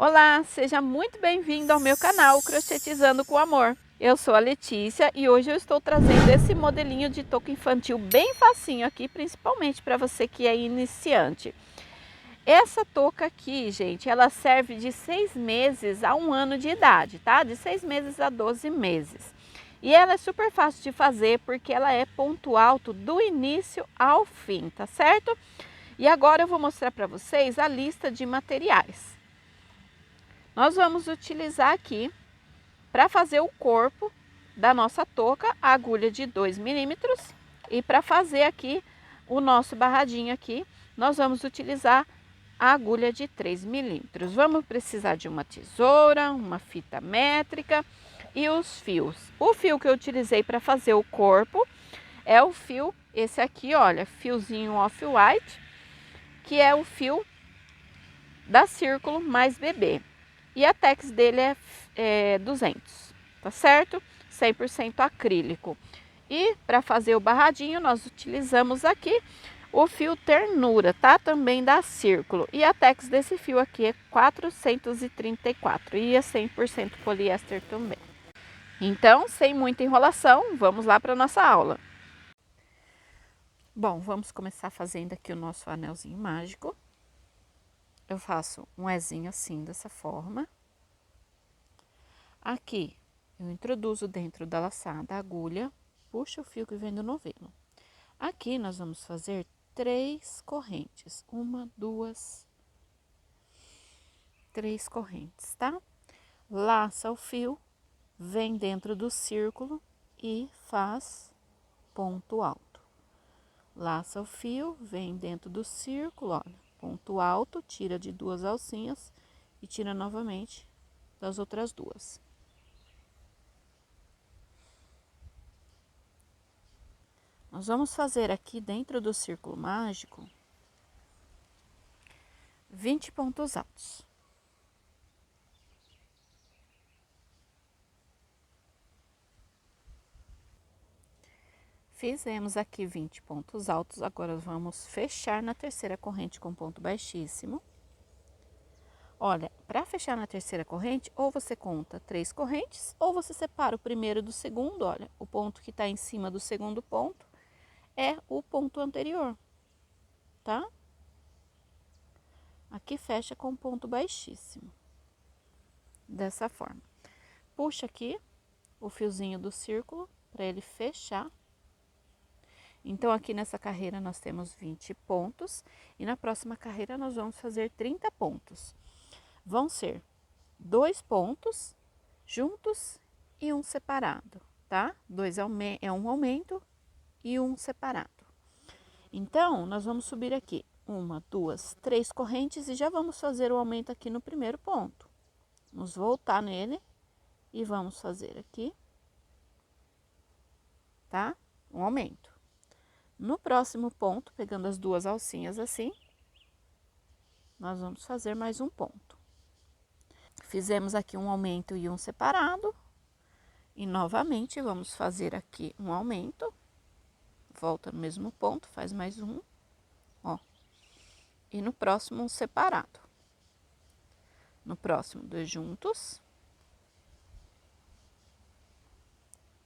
Olá, seja muito bem-vindo ao meu canal Crochetizando com Amor. Eu sou a Letícia e hoje eu estou trazendo esse modelinho de touca infantil bem facinho aqui, principalmente para você que é iniciante. Essa touca aqui, gente, ela serve de 6 meses a 1 ano de idade, tá? De 6 meses a 12 meses. E ela é super fácil de fazer porque ela é ponto alto do início ao fim, tá certo? E agora eu vou mostrar para vocês a lista de materiais. Nós vamos utilizar aqui, para fazer o corpo da nossa touca, a agulha de 2 milímetros. E para fazer aqui o nosso barradinho aqui, nós vamos utilizar a agulha de 3 milímetros. Vamos precisar de uma tesoura, uma fita métrica e os fios. O fio que eu utilizei para fazer o corpo é o fio, esse aqui, olha, fiozinho off-white, que é o fio da Círculo mais Bebê. E a tex dele é 200, tá certo? 100% acrílico. E para fazer o barradinho, nós utilizamos aqui o fio Ternura, tá? Também da Círculo. E a tex desse fio aqui é 434 e é 100% poliéster também. Então, sem muita enrolação, vamos lá para nossa aula. Bom, vamos começar fazendo aqui o nosso anelzinho mágico. Eu faço um Ezinho assim, dessa forma. Aqui, eu introduzo dentro da laçada a agulha, puxo o fio que vem do novelo. Aqui, nós vamos fazer 3 correntes. 1, 2, 3 correntes, tá? Laça o fio, vem dentro do círculo e faz ponto alto. Laça o fio, vem dentro do círculo, olha, ponto alto, tira de 2 alcinhas e tira novamente das outras 2. Nós vamos fazer aqui dentro do círculo mágico 20 pontos altos. Fizemos aqui 20 pontos altos, agora vamos fechar na terceira corrente com ponto baixíssimo. Olha, para fechar na terceira corrente, ou você conta 3 correntes, ou você separa o primeiro do segundo, olha, o ponto que está em cima do segundo ponto é o ponto anterior, tá? Aqui fecha com ponto baixíssimo, dessa forma. Puxa aqui o fiozinho do círculo para ele fechar. Então, aqui nessa carreira nós temos 20 pontos e na próxima carreira nós vamos fazer 30 pontos. Vão ser 2 pontos juntos e um separado, tá? É um aumento e um separado. Então, nós vamos subir aqui 1, 2, 3 correntes e já vamos fazer o aumento aqui no primeiro ponto. Vamos voltar nele e vamos fazer aqui, tá? Um aumento. No próximo ponto, pegando as 2 alcinhas assim, nós vamos fazer mais um ponto. Fizemos aqui um aumento e um separado. E novamente, vamos fazer aqui um aumento. Volta no mesmo ponto, faz mais um, ó. E no próximo, um separado. No próximo, 2 juntos.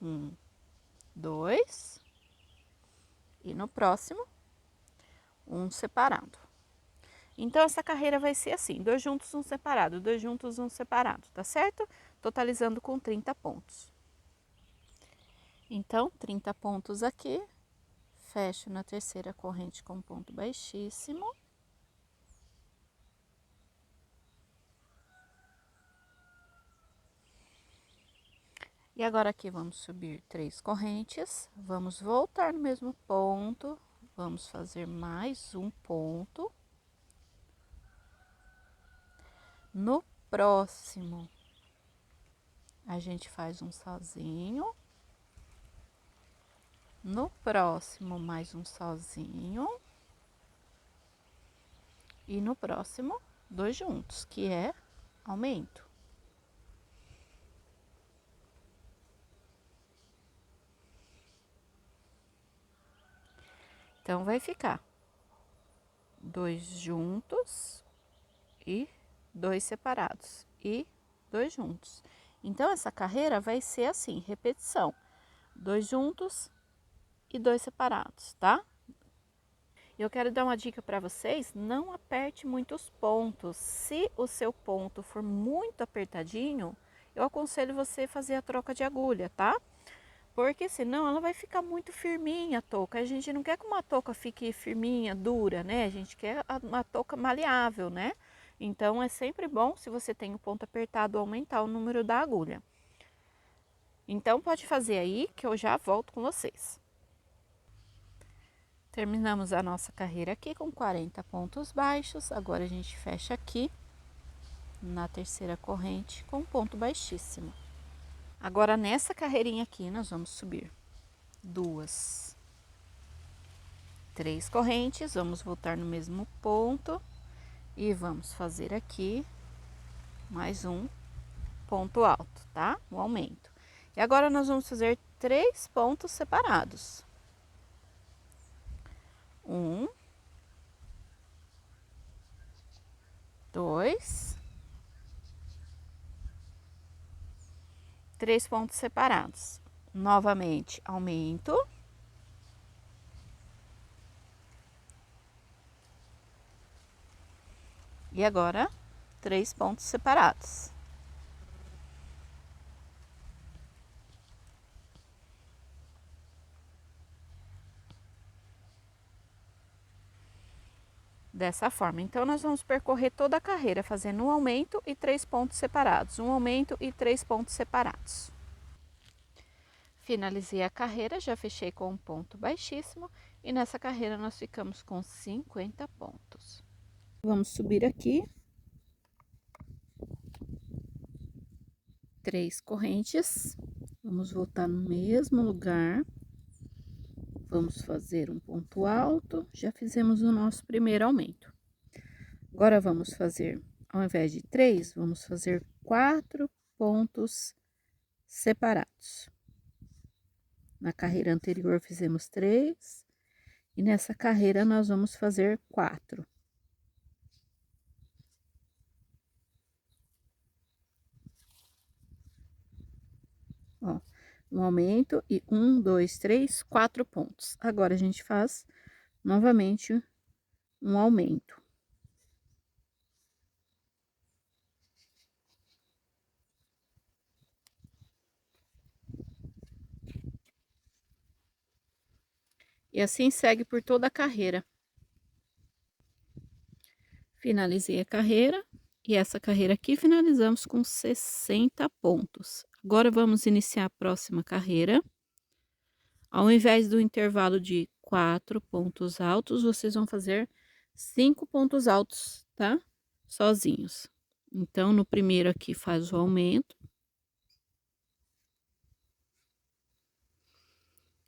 1, 2. E no próximo, um separado. Então, essa carreira vai ser assim, 2 juntos, um separado, 2 juntos, um separado, tá certo? Totalizando com 30 pontos. Então, 30 pontos aqui, fecho na terceira corrente com ponto baixíssimo. E agora aqui vamos subir 3 correntes, vamos voltar no mesmo ponto, vamos fazer mais um ponto. No próximo, a gente faz um sozinho. No próximo, mais um sozinho. E no próximo, 2 juntos, que é aumento. Então, vai ficar 2 juntos e 2 separados e 2 juntos. Então, essa carreira vai ser assim, repetição, 2 juntos e 2 separados, tá? Eu quero dar uma dica para vocês, não aperte muitos pontos. Se o seu ponto for muito apertadinho, eu aconselho você fazer a troca de agulha, tá? Porque senão ela vai ficar muito firminha a touca. A gente não quer que uma touca fique firminha, dura, né? A gente quer uma touca maleável, né? Então é sempre bom, se você tem o ponto apertado, aumentar o número da agulha. Então pode fazer aí que eu já volto com vocês. Terminamos a nossa carreira aqui com 40 pontos baixos. Agora a gente fecha aqui na terceira corrente com ponto baixíssimo. Agora nessa carreirinha aqui nós vamos subir 2, 3 correntes, vamos voltar no mesmo ponto e vamos fazer aqui mais um ponto alto, tá? Um aumento. E agora nós vamos fazer 3 pontos separados. 1, 2, 3 pontos separados. Novamente, aumento. E agora, 3 pontos separados. Dessa forma. Então, nós vamos percorrer toda a carreira fazendo um aumento e 3 pontos separados. Um aumento e 3 pontos separados. Finalizei a carreira, já fechei com um ponto baixíssimo. E nessa carreira nós ficamos com 50 pontos. Vamos subir aqui. 3 correntes. Vamos voltar no mesmo lugar. Vamos fazer um ponto alto, já fizemos o nosso primeiro aumento. Agora vamos fazer, ao invés de 3, vamos fazer 4 pontos separados. Na carreira anterior fizemos 3, e nessa carreira nós vamos fazer 4. Ó, um aumento e 1, 2, 3, 4 pontos. Agora a gente faz novamente um aumento. E assim segue por toda a carreira. Finalizei a carreira e essa carreira aqui finalizamos com 60 pontos. Agora vamos iniciar a próxima carreira. Ao invés do intervalo de 4 pontos altos, vocês vão fazer 5 pontos altos, tá? Sozinhos. Então, no primeiro aqui faz o aumento.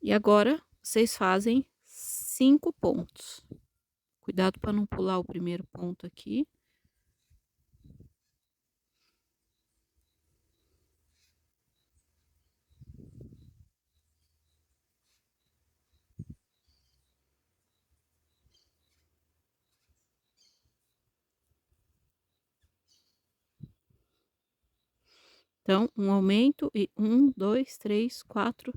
E agora, vocês fazem 5 pontos. Cuidado para não pular o primeiro ponto aqui. Então, um aumento e 1, 2, 3, 4,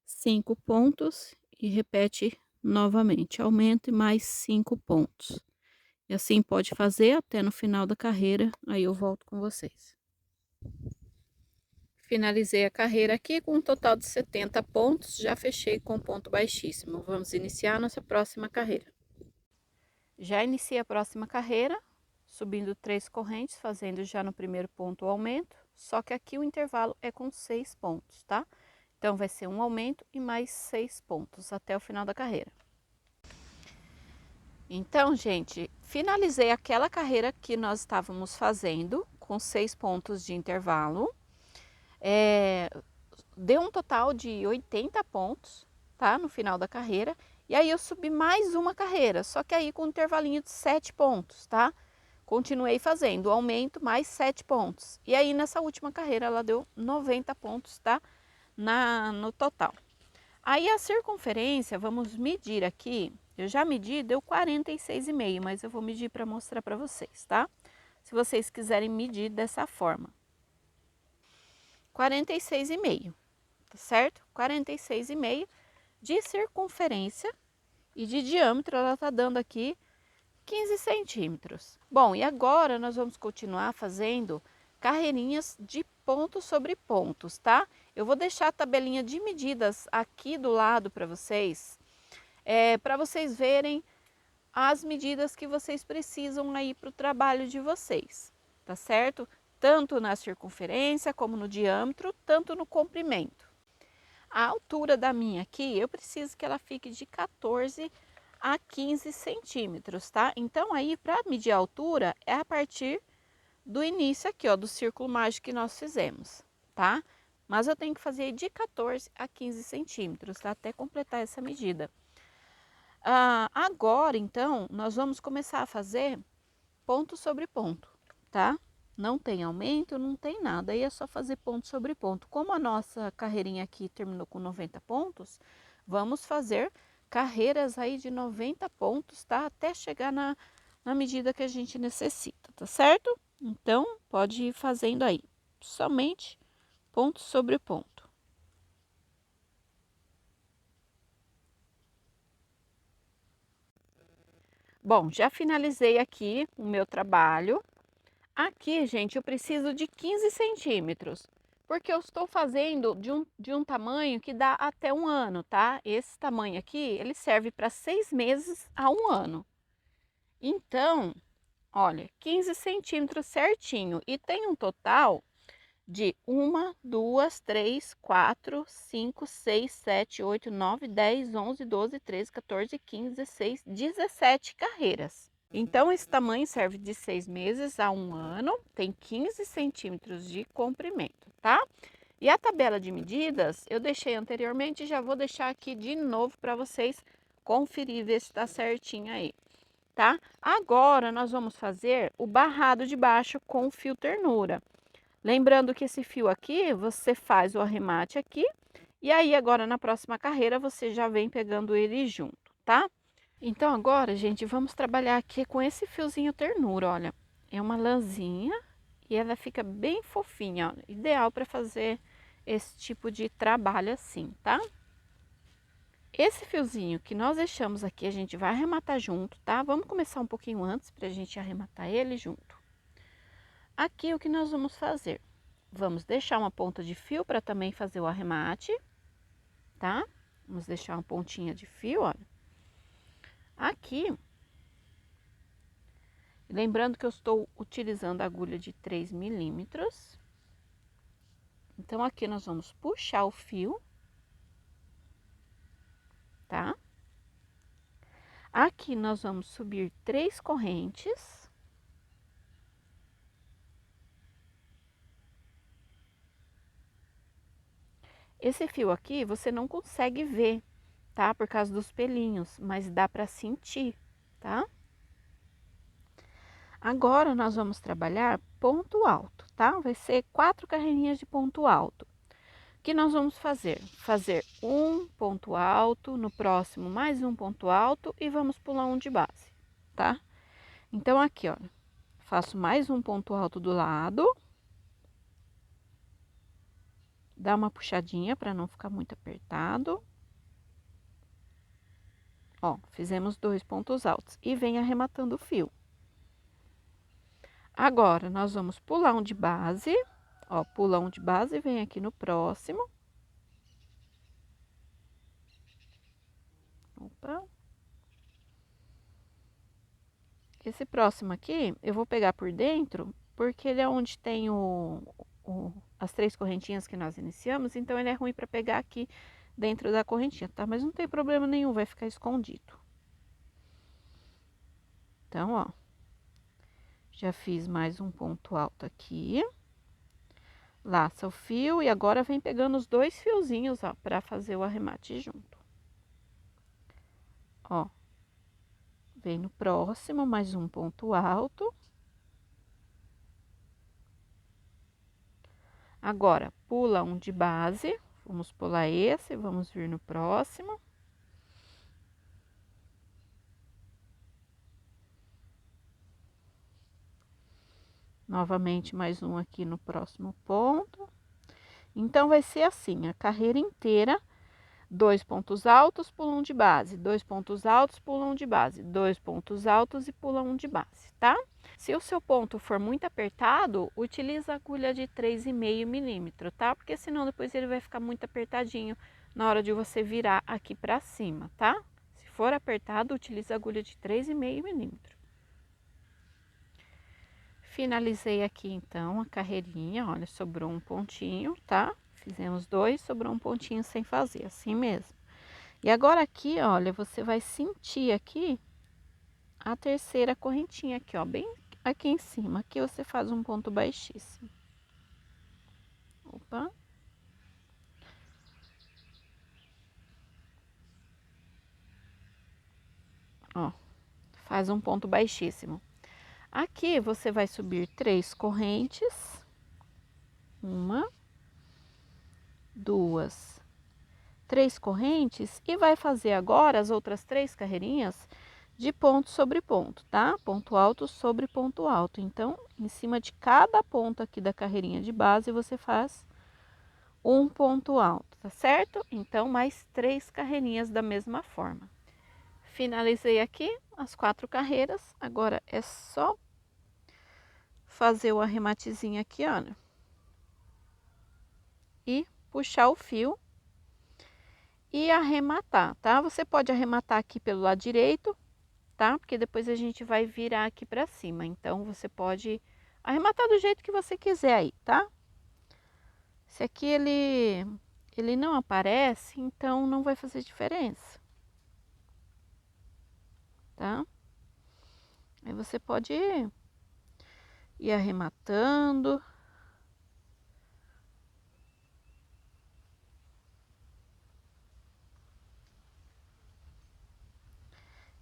5 pontos e repete novamente, aumento e mais 5 pontos. E assim pode fazer até no final da carreira, aí eu volto com vocês. Finalizei a carreira aqui com um total de 70 pontos, já fechei com ponto baixíssimo. Vamos iniciar a nossa próxima carreira. Já iniciei a próxima carreira, subindo 3 correntes, fazendo já no primeiro ponto o aumento, só que aqui o intervalo é com 6 pontos, tá? Então, vai ser um aumento e mais 6 pontos até o final da carreira. Então, gente, finalizei aquela carreira que nós estávamos fazendo com 6 pontos de intervalo. Deu um total de 80 pontos, tá? No final da carreira. E aí eu subi mais uma carreira, só que aí com um intervalinho de 7 pontos, tá? Continuei fazendo o aumento mais 7 pontos. E aí nessa última carreira ela deu 90 pontos, tá? No total. Aí a circunferência, vamos medir aqui. Eu já medi, deu 46,5, mas eu vou medir para mostrar para vocês, tá? se vocês quiserem medir dessa forma. 46,5, tá certo? 46,5 de circunferência e de diâmetro ela tá dando aqui 15 centímetros. Bom, e agora nós vamos continuar fazendo carreirinhas de pontos sobre pontos, tá? Eu vou deixar a tabelinha de medidas aqui do lado para vocês verem as medidas que vocês precisam aí para o trabalho de vocês, tá certo? Tanto na circunferência como no diâmetro, tanto no comprimento. A altura da minha aqui, eu preciso que ela fique de 14 a 15 centímetros, tá? Então aí, para medir a altura, é a partir do início aqui, ó, do círculo mágico que nós fizemos, tá? Mas eu tenho que fazer de 14 a 15 centímetros, tá? Até completar essa medida. Agora, então, nós vamos começar a fazer ponto sobre ponto, tá? Não tem aumento, não tem nada, aí é só fazer ponto sobre ponto. Como a nossa carreirinha aqui terminou com 90 pontos, vamos fazer carreiras aí de 90 pontos, tá? Até chegar na medida que a gente necessita, tá certo? Então, pode ir fazendo aí, somente ponto sobre ponto. Bom, já finalizei aqui o meu trabalho. Aqui, gente, eu preciso de 15 centímetros, porque eu estou fazendo de um tamanho que dá até 1 ano, tá? Esse tamanho aqui, ele serve para 6 meses a 1 ano. Então, olha, 15 centímetros certinho. E tem um total de 1, 2, 3, 4, 5, 6, 7, 8, 9, 10, 11, 12, 13, 14, 15, 16, 17 carreiras. Então, esse tamanho serve de 6 meses a 1 ano, tem 15 centímetros de comprimento, tá? E a tabela de medidas eu deixei anteriormente e já vou deixar aqui de novo para vocês conferir, ver se está certinho aí, tá? Agora, nós vamos fazer o barrado de baixo com fio ternura. Lembrando que esse fio aqui, você faz o arremate aqui, e aí agora na próxima carreira você já vem pegando ele junto, tá? Então agora, gente, vamos trabalhar aqui com esse fiozinho ternura, olha. É uma lãzinha e ela fica bem fofinha, ó, ideal para fazer esse tipo de trabalho assim, tá? Esse fiozinho que nós deixamos aqui, a gente vai arrematar junto, tá? Vamos começar um pouquinho antes para a gente arrematar ele junto. Aqui o que nós vamos fazer? Vamos deixar uma ponta de fio para também fazer o arremate, tá? Vamos deixar uma pontinha de fio, olha. Aqui, lembrando que eu estou utilizando a agulha de 3 milímetros. Então, aqui nós vamos puxar o fio, tá? Aqui nós vamos subir 3 correntes. Esse fio aqui você não consegue ver, tá? Por causa dos pelinhos, mas dá para sentir, tá? Agora nós vamos trabalhar ponto alto, tá? Vai ser 4 carreirinhas de ponto alto. O que nós vamos fazer? Fazer um ponto alto, no próximo mais um ponto alto e vamos pular um de base, tá? Então, aqui, ó, faço mais um ponto alto do lado. Dá uma puxadinha para não ficar muito apertado. Ó, fizemos 2 pontos altos e vem arrematando o fio. Agora, nós vamos pular um de base, ó, pula um de base e vem aqui no próximo. Opa. Esse próximo aqui, eu vou pegar por dentro, porque ele é onde tem as 3 correntinhas que nós iniciamos, então ele é ruim para pegar aqui dentro da correntinha, tá? Mas não tem problema nenhum, vai ficar escondido. Então, ó, já fiz mais um ponto alto aqui. Laça o fio e agora vem pegando os 2 fiozinhos, ó, para fazer o arremate junto. Ó, vem no próximo, mais um ponto alto. Agora, pula um de base, vamos pular esse, vamos vir no próximo. Novamente mais um aqui no próximo ponto. Então vai ser assim, a carreira inteira, 2 pontos altos, pula um de base, 2 pontos altos, pula um de base, 2 pontos altos e pula um de base, tá? Se o seu ponto for muito apertado, utiliza a agulha de 3,5 milímetro, tá? Porque senão depois ele vai ficar muito apertadinho na hora de você virar aqui pra cima, tá? Se for apertado, utiliza a agulha de 3,5 milímetro. Finalizei aqui então a carreirinha, olha, sobrou um pontinho, tá? Fizemos 2, sobrou um pontinho sem fazer, assim mesmo. E agora aqui, olha, você vai sentir aqui a terceira correntinha aqui, ó, bem aqui em cima. Aqui você faz um ponto baixíssimo. Opa. Ó, faz um ponto baixíssimo. Aqui você vai subir 3 correntes. 1, 2, 3 correntes e vai fazer agora as outras 3 carreirinhas de ponto sobre ponto, tá? Ponto alto sobre ponto alto. Então, em cima de cada ponto aqui da carreirinha de base, você faz um ponto alto, tá certo? Então, mais 3 carreirinhas da mesma forma. Finalizei aqui as 4 carreiras, agora é só fazer o arrematezinho aqui, olha. E puxar o fio e arrematar, tá? Você pode arrematar aqui pelo lado direito, tá? Porque depois a gente vai virar aqui pra cima. Então, você pode arrematar do jeito que você quiser aí, tá? Se aqui ele não aparece, então não vai fazer diferença, tá? Aí você pode ir arrematando.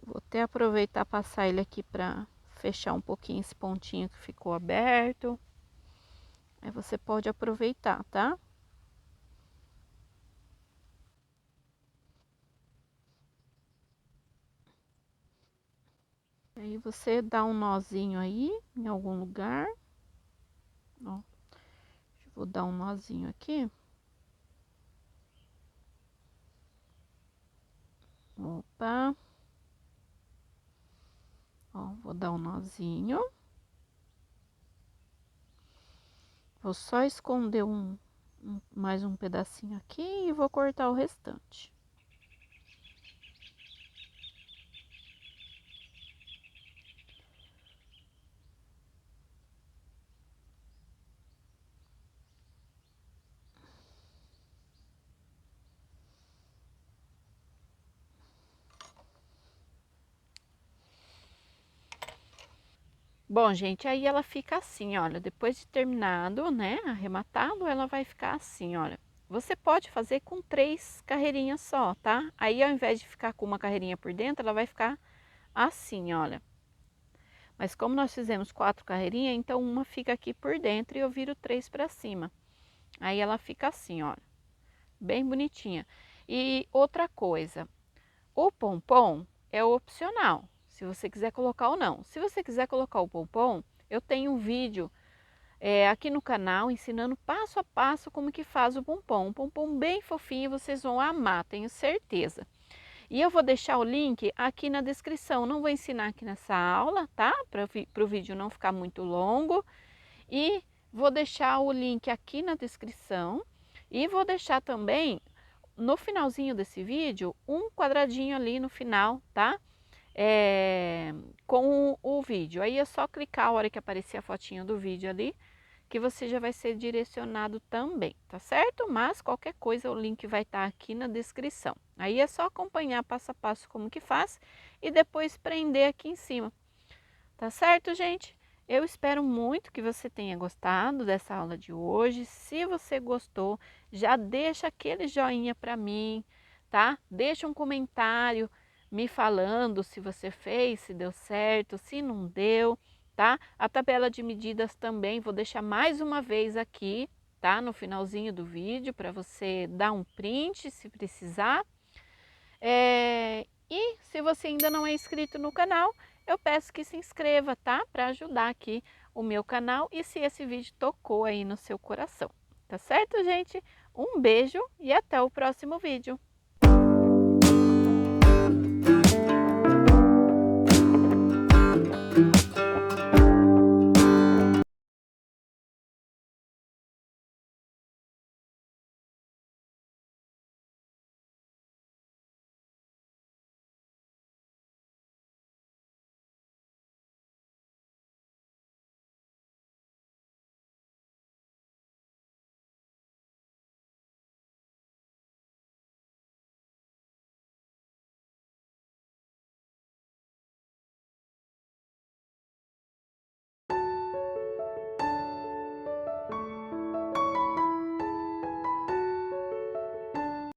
Vou até aproveitar passar ele aqui para fechar um pouquinho esse pontinho que ficou aberto. Aí você pode aproveitar, tá? Aí você dá um nozinho aí em algum lugar. Ó, vou dar um nozinho aqui. Opa. Ó, vou dar um nozinho. Vou só esconder mais um pedacinho aqui e vou cortar o restante. Bom, gente, aí ela fica assim, olha, depois de terminado, né, arrematado, ela vai ficar assim, olha. Você pode fazer com 3 carreirinhas só, tá? Aí, ao invés de ficar com uma carreirinha por dentro, ela vai ficar assim, olha. Mas como nós fizemos 4 carreirinhas, então uma fica aqui por dentro e eu viro 3 para cima. Aí ela fica assim, olha, bem bonitinha. E outra coisa, o pompom é opcional, se você quiser colocar ou não. Se você quiser colocar o pompom, eu tenho um vídeo aqui no canal ensinando passo a passo como que faz o pompom. Um pompom bem fofinho, vocês vão amar, tenho certeza. E eu vou deixar o link aqui na descrição. Não vou ensinar aqui nessa aula, tá? Para o vídeo não ficar muito longo. E vou deixar o link aqui na descrição. E vou deixar também no finalzinho desse vídeo um quadradinho ali no final, tá? Com o vídeo. Aí é só clicar a hora que aparecer a fotinha do vídeo ali, que você já vai ser direcionado também, tá certo? Mas qualquer coisa o link vai estar aqui na descrição. Aí é só acompanhar passo a passo como que faz e depois prender aqui em cima. Tá certo, gente? Eu espero muito que você tenha gostado dessa aula de hoje. Se você gostou, já deixa aquele joinha para mim, tá? Deixa um comentário me falando se você fez, se deu certo, se não deu, tá? A tabela de medidas também vou deixar mais uma vez aqui, tá? No finalzinho do vídeo para você dar um print se precisar. E se você ainda não é inscrito no canal, eu peço que se inscreva, tá? Para ajudar aqui o meu canal e se esse vídeo tocou aí no seu coração. Tá certo, gente? Um beijo e até o próximo vídeo.